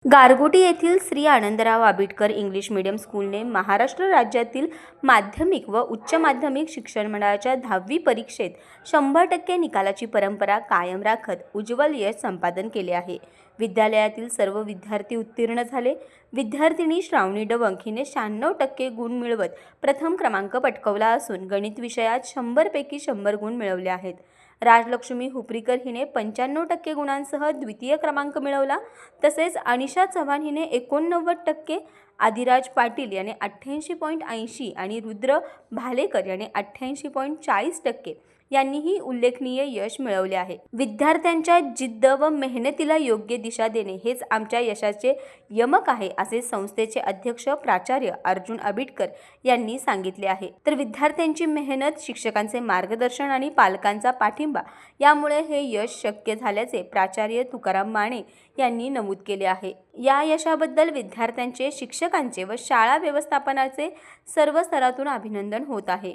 गारगोटी येथील Shri Anandrao Abitkar English medium स्कूलने Maharashtra राज्यातील माध्यमिक व उच्च माध्यमिक शिक्षण मंडळाच्या 10वी परीक्षेत 100% निकालाची परंपरा कायम राखत उज्ज्वल यश संपादन केले आहे। विद्यालयातील सर्व विद्यार्थी उत्तीर्ण झाले। विद्यार्थिनी श्रावणी डवंक हिने 96% गुण मिळवत प्रथम क्रमांक पटकावला असून गणित विषयात 100 पैकी 100 गुण मिळवले आहेत। राजलक्ष्मी हुपरीकर हिने 95% गुणांसह द्वितीय क्रमांक मिळवला। तसेच अनिशा चव्हाण हिने 89%, आदिराज पाटील याने 88.80 आणि रुद्र भालेकर याने 88.40% यांनीही उल्लेखनीय यश मिळवले आहे। विद्यार्थ्यांच्या जिद्द व मेहनतीला योग्य दिशा देणे हेच आमच्या यशाचे यमक आहे, असे संस्थेचे अध्यक्ष प्राचार्य अर्जुन आबिटकर यांनी सांगितले आहे। तर विद्यार्थ्यांची मेहनत, शिक्षकांचे मार्गदर्शन आणि पालकांचा पाठिंबा यामुळे हे यश शक्य झाल्याचे प्राचार्य तुकाराम माने यांनी नमूद केले आहे। या यशाबद्दल विद्यार्थ्यांचे, शिक्षकांचे व शाळा व्यवस्थापनाचे सर्व स्तरातून अभिनंदन होत आहे।